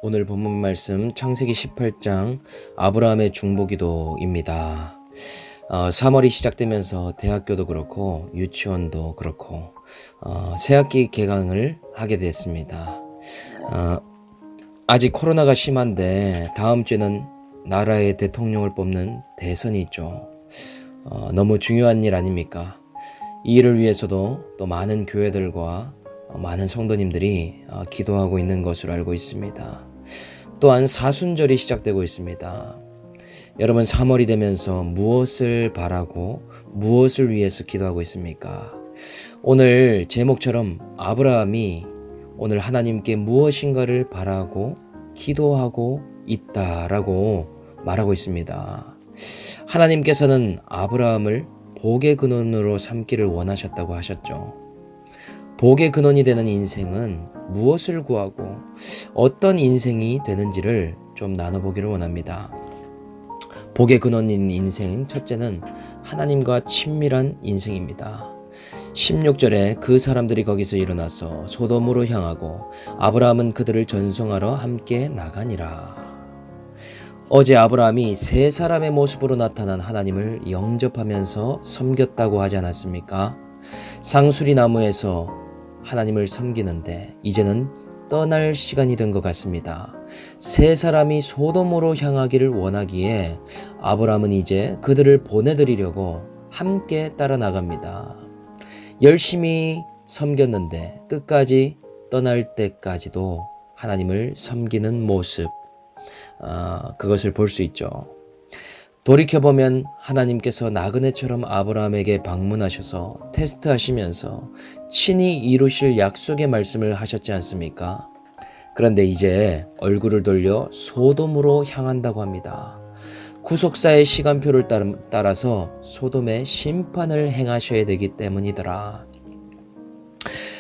오늘 본문 말씀 창세기 18장 아브라함의 중보기도입니다. 3월이 시작되면서 대학교도 그렇고 유치원도 그렇고 새학기 개강을 하게 됐습니다. 아직 코로나가 심한데 다음 주에는 나라의 대통령을 뽑는 대선이 있죠. 너무 중요한 일 아닙니까? 이 일을 위해서도 또 많은 교회들과 많은 성도님들이 기도하고 있는 것으로 알고 있습니다. 또한 사순절이 시작되고 있습니다. 여러분 3월이 되면서 무엇을 바라고 무엇을 위해서 기도하고 있습니까? 오늘 제목처럼 아브라함이 오늘 하나님께 무엇인가를 바라고 기도하고 있다라고 말하고 있습니다. 하나님께서는 아브라함을 복의 근원으로 삼기를 원하셨다고 하셨죠. 복의 근원이 되는 인생은 무엇을 구하고 어떤 인생이 되는지를 좀 나눠보기를 원합니다. 복의 근원인 인생, 첫째는 하나님과 친밀한 인생입니다. 16절에 그 사람들이 거기서 일어나서 소돔으로 향하고 아브라함은 그들을 전송하러 함께 나가니라. 어제 아브라함이 세 사람의 모습으로 나타난 하나님을 영접하면서 섬겼다고 하지 않았습니까? 상수리 나무에서 하나님을 섬기는데 이제는 떠날 시간이 된 것 같습니다. 세 사람이 소돔으로 향하기를 원하기에 아브라함은 이제 그들을 보내드리려고 함께 따라 나갑니다. 열심히 섬겼는데 끝까지 떠날 때까지도 하나님을 섬기는 모습, 그것을 볼 수 있죠. 돌이켜보면 하나님께서 나그네처럼 아브라함에게 방문하셔서 테스트하시면서 친히 이루실 약속의 말씀을 하셨지 않습니까? 그런데 이제 얼굴을 돌려 소돔으로 향한다고 합니다. 구속사의 시간표를 따라서 소돔의 심판을 행하셔야 되기 때문이더라.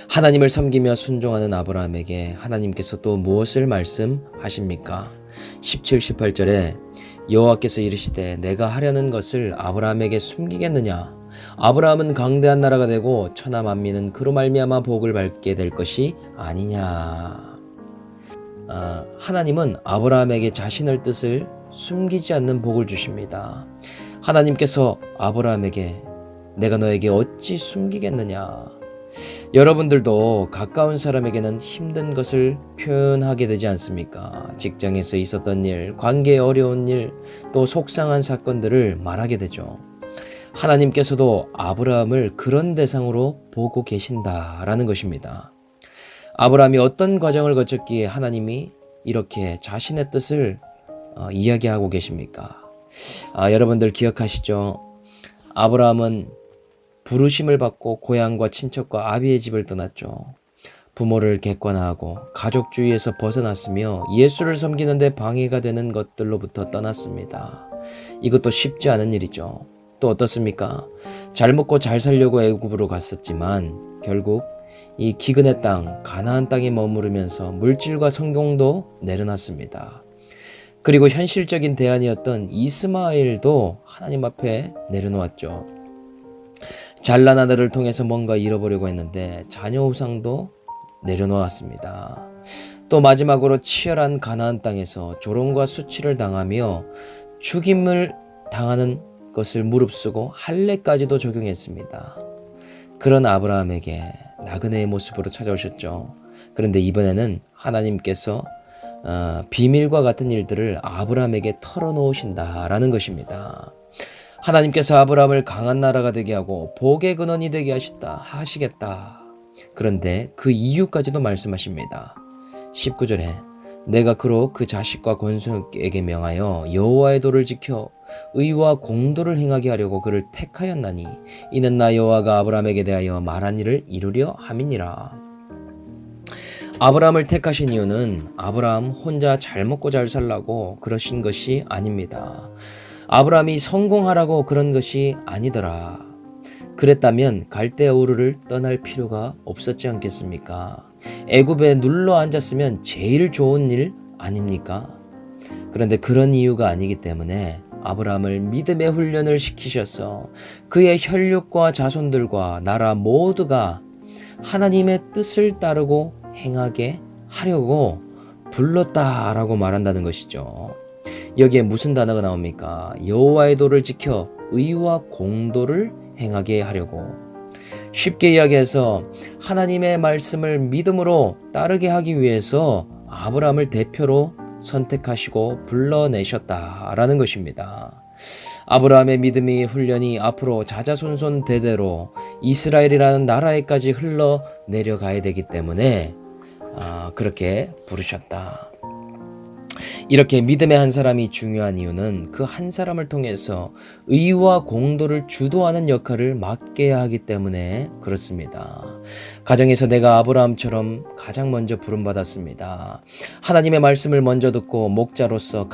하나님을 섬기며 순종하는 아브라함에게 하나님께서 또 무엇을 말씀하십니까? 17, 18절에 여호와께서 이르시되 내가 하려는 것을 아브라함에게 숨기겠느냐? 아브라함은 강대한 나라가 되고 천하 만민은 그로 말미암아 복을 받게 될 것이 아니냐. 하나님은 아브라함에게 자신의 뜻을 숨기지 않는 복을 주십니다. 하나님께서 아브라함에게 내가 너에게 어찌 숨기겠느냐? 여러분들도 가까운 사람에게는 힘든 것을 표현하게 되지 않습니까? 직장에서 있었던 일, 관계에 어려운 일, 또 속상한 사건들을 말하게 되죠. 하나님께서도 아브라함을 그런 대상으로 보고 계신다라는 것입니다. 아브라함이 어떤 과정을 거쳤기에 하나님이 이렇게 자신의 뜻을 이야기하고 계십니까? 여러분들 기억하시죠? 아브라함은 부르심을 받고 고향과 친척과 아비의 집을 떠났죠. 부모를 객관화하고 가족주의에서 벗어났으며 예수를 섬기는데 방해가 되는 것들로부터 떠났습니다. 이것도 쉽지 않은 일이죠. 또 어떻습니까? 잘 먹고 잘 살려고 애굽으로 갔었지만 결국 이 기근의 땅, 가나안 땅에 머무르면서 물질과 성공도 내려놨습니다. 그리고 현실적인 대안이었던 이스마엘도 하나님 앞에 내려놓았죠. 잘난 아들을 통해서 뭔가 잃어보려고 했는데 자녀 우상도 내려놓았습니다. 또 마지막으로 치열한 가나안 땅에서 조롱과 수치를 당하며 죽임을 당하는 것을 무릅쓰고 할례까지도 적용했습니다. 그런 아브라함에게 나그네의 모습으로 찾아오셨죠. 그런데 이번에는 하나님께서 비밀과 같은 일들을 아브라함에게 털어놓으신다라는 것입니다. 하나님께서 아브라함을 강한 나라가 되게 하고 복의 근원이 되게 하시겠다. 그런데 그 이유까지도 말씀하십니다. 19절에 내가 그로 그 자식과 권속에게 명하여 여호와의 도를 지켜 의와 공도를 행하게 하려고 그를 택하였나니 이는 나 여호와가 아브라함에게 대하여 말한 일을 이루려 함이니라. 아브라함을 택하신 이유는 아브라함 혼자 잘 먹고 잘 살라고 그러신 것이 아닙니다. 아브라함이 성공하라고 그런 것이 아니더라. 그랬다면 갈대아 우르를 떠날 필요가 없었지 않겠습니까? 애굽에 눌러 앉았으면 제일 좋은 일 아닙니까? 그런데 그런 이유가 아니기 때문에 아브라함을 믿음의 훈련을 시키셔서 그의 혈육과 자손들과 나라 모두가 하나님의 뜻을 따르고 행하게 하려고 불렀다라고 말한다는 것이죠. 여기에 무슨 단어가 나옵니까? 여호와의 도를 지켜 의와 공도를 행하게 하려고. 쉽게 이야기해서 하나님의 말씀을 믿음으로 따르게 하기 위해서 아브라함을 대표로 선택하시고 불러내셨다라는 것입니다. 아브라함의 믿음이 훈련이 앞으로 자자손손 대대로 이스라엘이라는 나라에까지 흘러내려가야 되기 때문에 그렇게 부르셨다. 이렇게 믿음의 한 사람이 중요한 이유는 그 한 사람을 통해서 의와 공도를 주도하는 역할을 맡게 하기 때문에 그렇습니다. 가정에서 내가 아브라함처럼 가장 먼저 부름받았습니다. 하나님의 말씀을 먼저 듣고 목자로서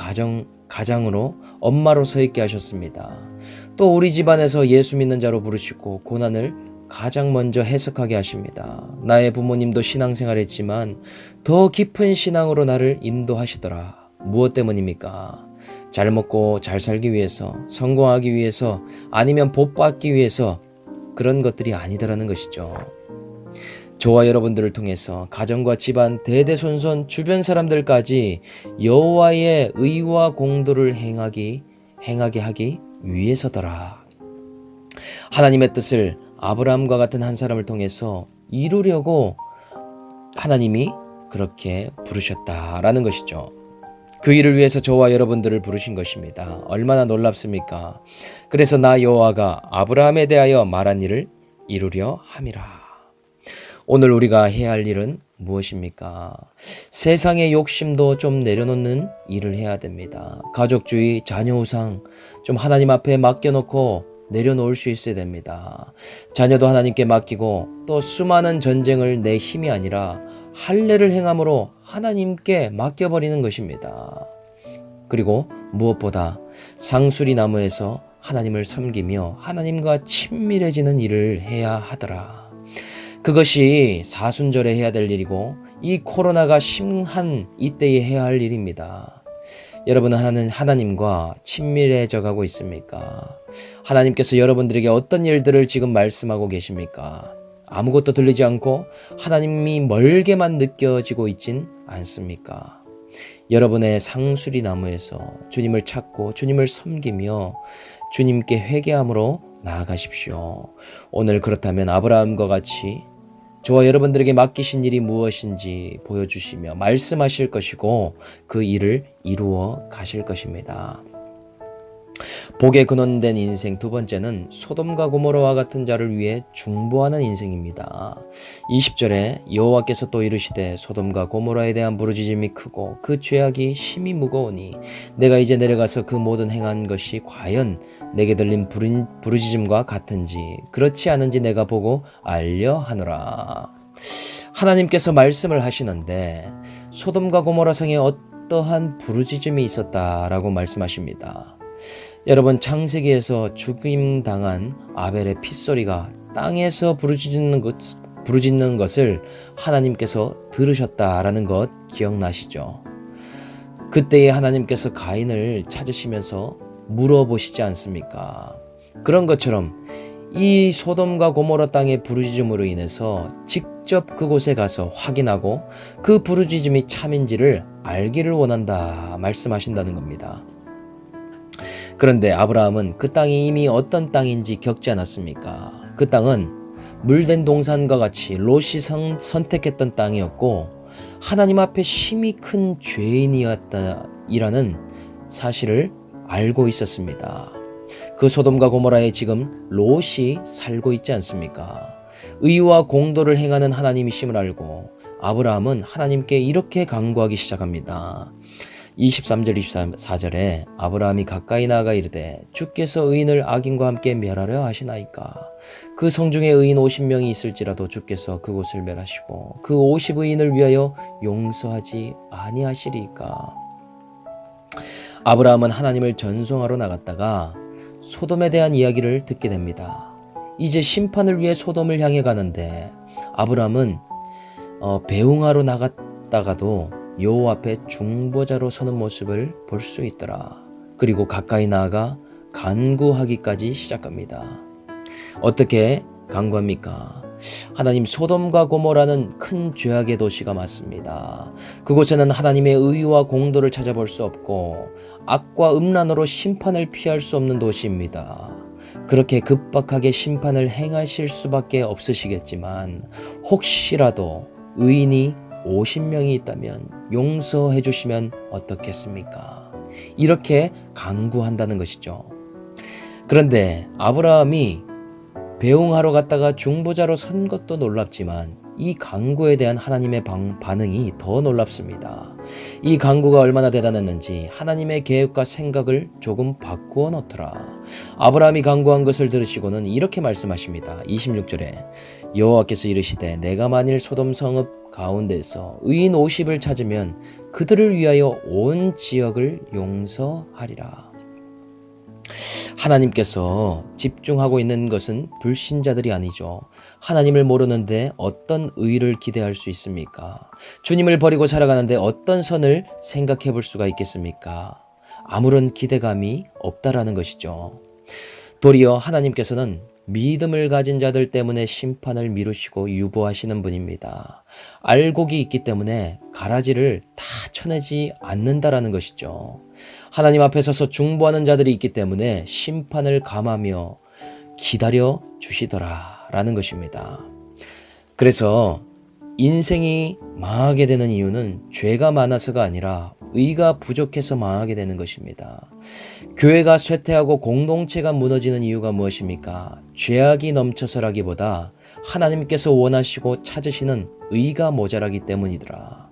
가장으로 엄마로 서 있게 하셨습니다. 또 우리 집안에서 예수 믿는 자로 부르시고 고난을 가장 먼저 해석하게 하십니다. 나의 부모님도 신앙생활했지만 더 깊은 신앙으로 나를 인도하시더라. 무엇 때문입니까? 잘 먹고 잘 살기 위해서, 성공하기 위해서, 아니면 복 받기 위해서 그런 것들이 아니더라는 것이죠. 저와 여러분들을 통해서 가정과 집안, 대대손손 주변 사람들까지 여호와의 의와 공도를 행하게 하기 위해서더라. 하나님의 뜻을 아브라함과 같은 한 사람을 통해서 이루려고 하나님이 그렇게 부르셨다라는 것이죠. 그 일을 위해서 저와 여러분들을 부르신 것입니다. 얼마나 놀랍습니까? 그래서 나 여호와가 아브라함에 대하여 말한 일을 이루려 함이라. 오늘 우리가 해야 할 일은 무엇입니까? 세상의 욕심도 좀 내려놓는 일을 해야 됩니다. 가족주의, 자녀우상 좀 하나님 앞에 맡겨놓고 내려놓을 수 있어야 됩니다. 자녀도 하나님께 맡기고 또 수많은 전쟁을 내 힘이 아니라 할례를 행함으로 하나님께 맡겨버리는 것입니다. 그리고 무엇보다 상수리 나무에서 하나님을 섬기며 하나님과 친밀해지는 일을 해야 하더라. 그것이 사순절에 해야 될 일이고 이 코로나가 심한 이때에 해야 할 일입니다. 여러분은 하나님과 친밀해져 가고 있습니까? 하나님께서 여러분들에게 어떤 일들을 지금 말씀하고 계십니까? 아무것도 들리지 않고 하나님이 멀게만 느껴지고 있진 않습니까? 여러분의 상수리 나무에서 주님을 찾고 주님을 섬기며 주님께 회개함으로 나아가십시오. 오늘 그렇다면 아브라함과 같이 저와 여러분들에게 맡기신 일이 무엇인지 보여주시며 말씀하실 것이고 그 일을 이루어 가실 것입니다. 복에 근원된 인생 두 번째는 소돔과 고모라와 같은 자를 위해 중보하는 인생입니다. 20절에 여호와께서 또 이르시되 소돔과 고모라에 대한 부르짖음이 크고 그 죄악이 심히 무거우니 내가 이제 내려가서 그 모든 행한 것이 과연 내게 들린 부르짖음과 같은지 그렇지 않은지 내가 보고 알려 하노라. 하나님께서 말씀을 하시는데 소돔과 고모라 성에 어떠한 부르짖음이 있었다라고 말씀하십니다. 여러분, 창세기에서 죽임당한 아벨의 핏소리가 땅에서 부르짖는 것을 하나님께서 들으셨다라는 것 기억나시죠? 그때에 하나님께서 가인을 찾으시면서 물어보시지 않습니까? 그런 것처럼 이 소돔과 고모라 땅의 부르짖음으로 인해서 직접 그곳에 가서 확인하고 그 부르짖음이 참인지를 알기를 원한다 말씀하신다는 겁니다. 그런데 아브라함은 그 땅이 이미 어떤 땅인지 겪지 않았습니까? 그 땅은 물된 동산과 같이 롯이 선택했던 땅이었고 하나님 앞에 심히 큰 죄인이었다라는 사실을 알고 있었습니다. 그 소돔과 고모라에 지금 롯이 살고 있지 않습니까? 의와 공도를 행하는 하나님이심을 알고 아브라함은 하나님께 이렇게 간구하기 시작합니다. 23절 24절에 아브라함이 가까이 나아가 이르되 주께서 의인을 악인과 함께 멸하려 하시나이까? 그 성중에 의인 50명이 있을지라도 주께서 그곳을 멸하시고 그 50의인을 위하여 용서하지 아니하시리까? 아브라함은 하나님을 전송하러 나갔다가 소돔에 대한 이야기를 듣게 됩니다. 이제 심판을 위해 소돔을 향해 가는데 아브라함은 배웅하러 나갔다가도 여호와 앞에 중보자로 서는 모습을 볼 수 있더라. 그리고 가까이 나아가 간구하기까지 시작합니다. 어떻게 간구합니까? 하나님, 소돔과 고모라는 큰 죄악의 도시가 맞습니다. 그곳에는 하나님의 의와 공도를 찾아볼 수 없고 악과 음란으로 심판을 피할 수 없는 도시입니다. 그렇게 급박하게 심판을 행하실 수밖에 없으시겠지만 혹시라도 의인이 50명이 있다면 용서해 주시면 어떻겠습니까? 이렇게 간구한다는 것이죠. 그런데 아브라함이 배웅하러 갔다가 중보자로 선 것도 놀랍지만 이 간구에 대한 하나님의 반응이 더 놀랍습니다. 이 간구가 얼마나 대단했는지 하나님의 계획과 생각을 조금 바꾸어 놓더라. 아브라함이 간구한 것을 들으시고는 이렇게 말씀하십니다. 26절에 여호와께서 이르시되 내가 만일 소돔 성읍 가운데서 의인 50을 찾으면 그들을 위하여 온 지역을 용서하리라. 하나님께서 집중하고 있는 것은 불신자들이 아니죠. 하나님을 모르는데 어떤 의를 기대할 수 있습니까? 주님을 버리고 살아가는데 어떤 선을 생각해 볼 수가 있겠습니까? 아무런 기대감이 없다라는 것이죠. 도리어 하나님께서는 믿음을 가진 자들 때문에 심판을 미루시고 유보하시는 분입니다. 알곡이 있기 때문에 가라지를 다 쳐내지 않는다라는 것이죠. 하나님 앞에 서서 중보하는 자들이 있기 때문에 심판을 감하며 기다려 주시더라라는 것입니다. 그래서 인생이 망하게 되는 이유는 죄가 많아서가 아니라 의가 부족해서 망하게 되는 것입니다. 교회가 쇠퇴하고 공동체가 무너지는 이유가 무엇입니까? 죄악이 넘쳐서라기보다 하나님께서 원하시고 찾으시는 의가 모자라기 때문이더라.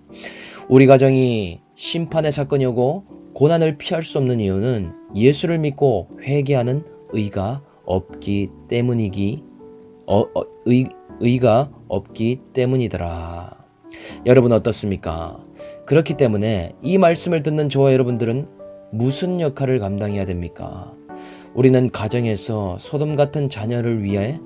우리 가정이 심판의 사건이 오고 고난을 피할 수 없는 이유는 예수를 믿고 회개하는 의가 없기 때문이기 의가 없기 때문이더라. 여러분 어떻습니까? 그렇기 때문에 이 말씀을 듣는 저와 여러분들은 무슨 역할을 감당해야 됩니까? 우리는 가정에서 소돔 같은 자녀를 위해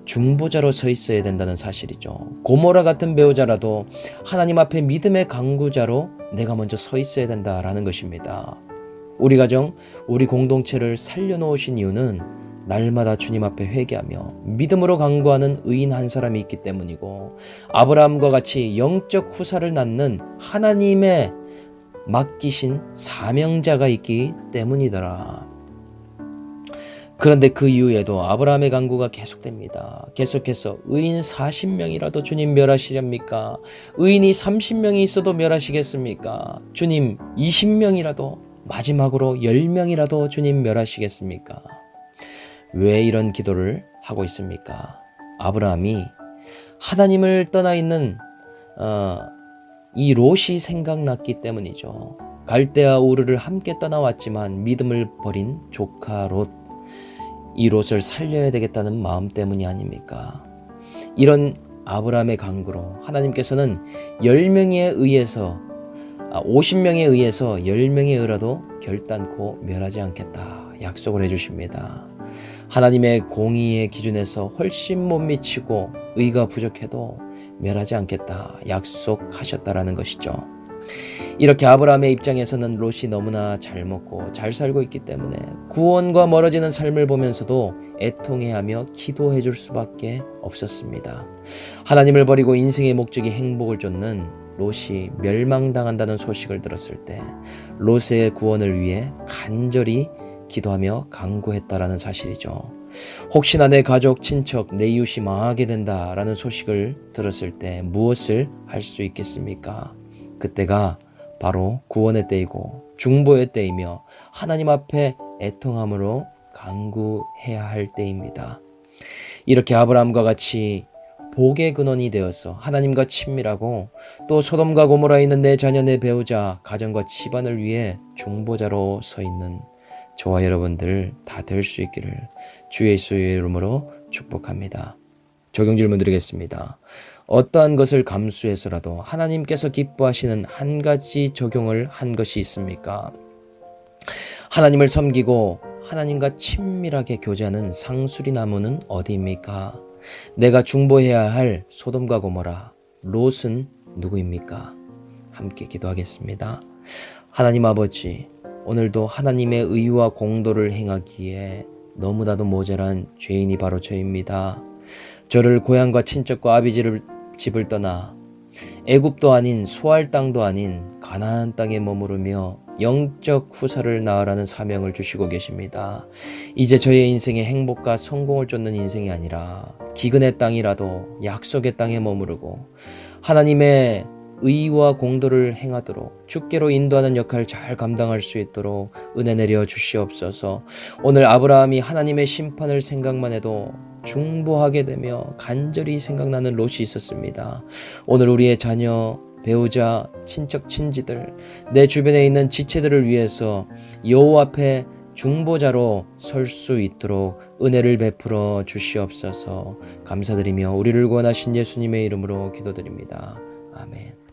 중보자로 서 있어야 된다는 사실이죠. 고모라 같은 배우자라도 하나님 앞에 믿음의 강구자로 내가 먼저 서 있어야 된다라는 것입니다. 우리 가정, 우리 공동체를 살려놓으신 이유는 날마다 주님 앞에 회개하며 믿음으로 간구하는 의인 한 사람이 있기 때문이고 아브라함과 같이 영적 후사를 낳는 하나님의 맡기신 사명자가 있기 때문이더라. 그런데 그 이후에도 아브라함의 간구가 계속됩니다. 계속해서 의인 40명이라도 주님 멸하시렵니까? 의인이 30명이 있어도 멸하시겠습니까? 주님 20명이라도 마지막으로 10명이라도 주님 멸하시겠습니까? 왜 이런 기도를 하고 있습니까? 아브라함이 하나님을 떠나 있는 이 롯이 생각났기 때문이죠. 갈대아 우르를 함께 떠나왔지만 믿음을 버린 조카 롯, 이 롯을 살려야 되겠다는 마음 때문이 아닙니까? 이런 아브라함의 간구로 하나님께서는 10명에 의해서 50명에 의해서 10명에 의라도 결단코 멸하지 않겠다 약속을 해주십니다. 하나님의 공의의 기준에서 훨씬 못 미치고 의가 부족해도 멸하지 않겠다 약속하셨다라는 것이죠. 이렇게 아브라함의 입장에서는 롯이 너무나 잘 먹고 잘 살고 있기 때문에 구원과 멀어지는 삶을 보면서도 애통해하며 기도해 줄 수밖에 없었습니다. 하나님을 버리고 인생의 목적이 행복을 쫓는 롯이 멸망당한다는 소식을 들었을 때 롯의 구원을 위해 간절히 기도하며 간구했다라는 사실이죠. 혹시나 내 가족, 친척, 내 이웃이 망하게 된다라는 소식을 들었을 때 무엇을 할 수 있겠습니까? 그때가 바로 구원의 때이고 중보의 때이며 하나님 앞에 애통함으로 간구해야 할 때입니다. 이렇게 아브라함과 같이 복의 근원이 되어서 하나님과 친밀하고 또 소돔과 고모라에 있는 내 자녀, 내 배우자, 가정과 집안을 위해 중보자로 서 있는 저와 여러분들 다 될 수 있기를 주 예수의 이름으로 축복합니다. 적용 질문 드리겠습니다. 어떠한 것을 감수해서라도 하나님께서 기뻐하시는 한 가지 적용을 한 것이 있습니까? 하나님을 섬기고 하나님과 친밀하게 교제하는 상수리 나무는 어디입니까? 내가 중보해야 할 소돔과 고모라, 롯은 누구입니까? 함께 기도하겠습니다. 하나님 아버지, 오늘도 하나님의 의와 공도를 행하기에 너무나도 모자란 죄인이 바로 저입니다. 저를 고향과 친척과 아비지를 집을 떠나 애굽도 아닌 수할 땅도 아닌 가나안 땅에 머무르며 영적 후사를 낳으라는 사명을 주시고 계십니다. 이제 저의 인생의 행복과 성공을 쫓는 인생이 아니라 기근의 땅이라도 약속의 땅에 머무르고 하나님의 의와 공도를 행하도록 주께로 인도하는 역할을 잘 감당할 수 있도록 은혜 내려 주시옵소서. 오늘 아브라함이 하나님의 심판을 생각만 해도 중보하게 되며 간절히 생각나는 롯이 있었습니다. 오늘 우리의 자녀, 배우자, 친척, 친지들, 내 주변에 있는 지체들을 위해서 여호와 앞에 중보자로 설 수 있도록 은혜를 베풀어 주시옵소서. 감사드리며 우리를 구원하신 예수님의 이름으로 기도드립니다. 아멘.